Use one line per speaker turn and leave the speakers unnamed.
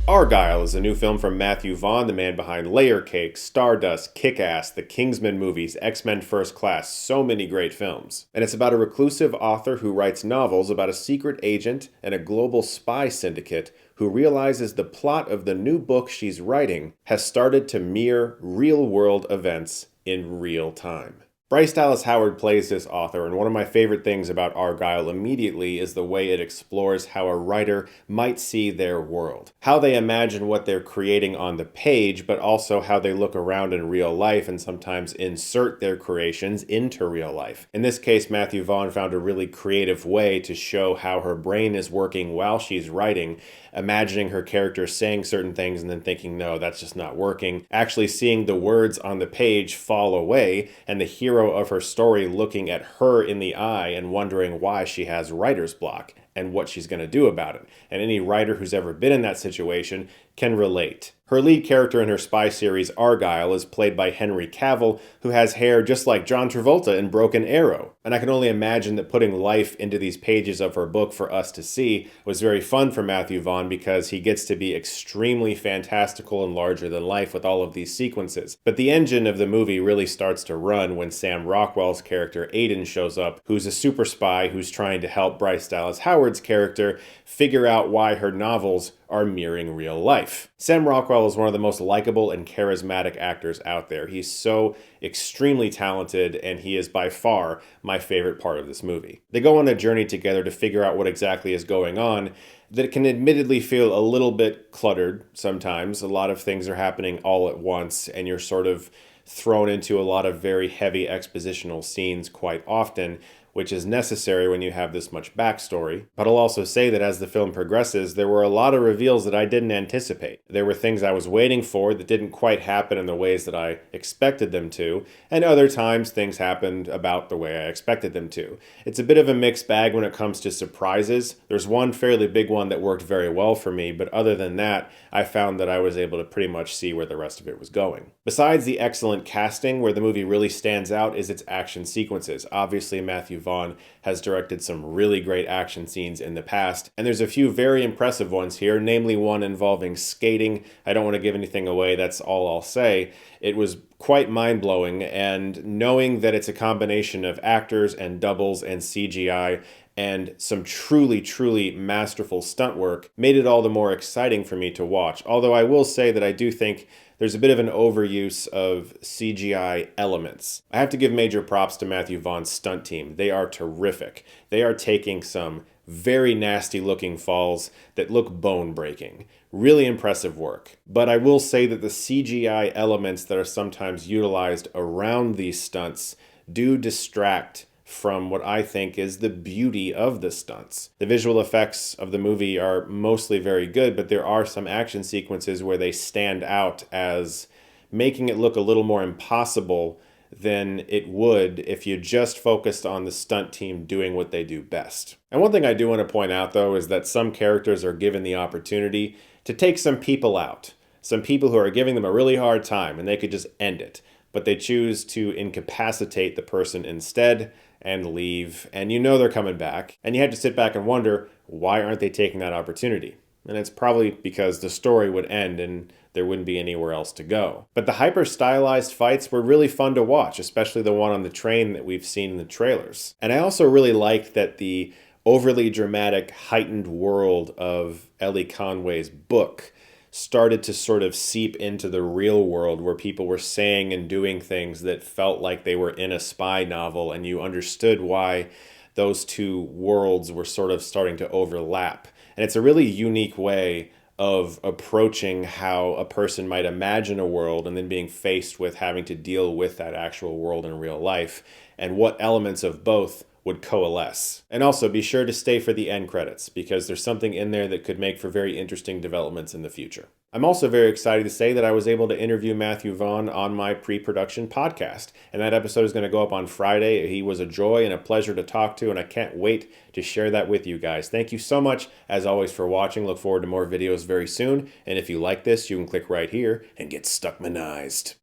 Argylle is a new film from Matthew Vaughn, the man behind Layer Cake, Stardust, Kick-Ass, the Kingsman movies, X-Men First Class, so many great films. And it's about a reclusive author who writes novels about a secret agent and a global spy syndicate who realizes the plot of the new book she's writing has started to mirror real-world events in real time. Bryce Dallas Howard plays this author, and one of my favorite things about Argylle immediately is the way it explores how a writer might see their world. How they imagine what they're creating on the page, but also how they look around in real life and sometimes insert their creations into real life. In this case, Matthew Vaughn found a really creative way to show how her brain is working while she's writing, imagining her character saying certain things and then thinking, no, that's just not working. Actually seeing the words on the page fall away and the hero of her story looking at her in the eye and wondering why she has writer's block and what she's going to do about it. And any writer who's ever been in that situation can relate. Her lead character in her spy series, Argylle, is played by Henry Cavill, who has hair just like John Travolta in Broken Arrow. And I can only imagine that putting life into these pages of her book for us to see was very fun for Matthew Vaughn because he gets to be extremely fantastical and larger than life with all of these sequences. But the engine of the movie really starts to run when Sam Rockwell's character, Aiden, shows up, who's a super spy who's trying to help Bryce Dallas Howard's character figure out why her novels are mirroring real life. Sam Rockwell is one of the most likable and charismatic actors out there. He's so extremely talented, and he is by far my favorite part of this movie. They go on a journey together to figure out what exactly is going on that can admittedly feel a little bit cluttered sometimes. A lot of things are happening all at once, and you're sort of thrown into a lot of very heavy expositional scenes quite often, which is necessary when you have this much backstory. But I'll also say that as the film progresses, there were a lot of reveals that I didn't anticipate. There were things I was waiting for that didn't quite happen in the ways that I expected them to, and other times things happened about the way I expected them to. It's a bit of a mixed bag when it comes to surprises. There's one fairly big one that worked very well for me, but other than that, I found that I was able to pretty much see where the rest of it was going. Besides the excellent casting, where the movie really stands out is its action sequences. Obviously, Matthew Vaughn has directed some really great action scenes in the past, and there's a few very impressive ones here, namely one involving skating. I don't want to give anything away, that's all I'll say. It was quite mind-blowing, and knowing that it's a combination of actors and doubles and CGI and some truly, truly masterful stunt work made it all the more exciting for me to watch. Although I will say that I do think there's a bit of an overuse of CGI elements. I have to give major props to Matthew Vaughn's stunt team. They are terrific. They are taking some very nasty looking falls that look bone breaking. Really impressive work. But I will say that the CGI elements that are sometimes utilized around these stunts do distract from what I think is the beauty of the stunts. The visual effects of the movie are mostly very good, but there are some action sequences where they stand out as making it look a little more impossible than it would if you just focused on the stunt team doing what they do best. And one thing I do want to point out, though, is that some characters are given the opportunity to take some people out. Some people who are giving them a really hard time, and they could just end it. But they choose to incapacitate the person instead and leave, and you know they're coming back, and you have to sit back and wonder, why aren't they taking that opportunity? And it's probably because the story would end and there wouldn't be anywhere else to go. But the hyper-stylized fights were really fun to watch, especially the one on the train that we've seen in the trailers. And I also really liked that the overly dramatic, heightened world of Ellie Conway's book started to sort of seep into the real world where people were saying and doing things that felt like they were in a spy novel, and you understood why those two worlds were sort of starting to overlap. And it's a really unique way of approaching how a person might imagine a world and then being faced with having to deal with that actual world in real life, and what elements of both would coalesce. And also be sure to stay for the end credits, because there's something in there that could make for very interesting developments in the future. I'm also very excited to say that I was able to interview Matthew Vaughn on my pre-production podcast, and that episode is going to go up on Friday. He was a joy and a pleasure to talk to, and I can't wait to share that with you guys. Thank you so much, as always, for watching. Look forward to more videos very soon, and if you like this, you can click right here and get Stuckmannized.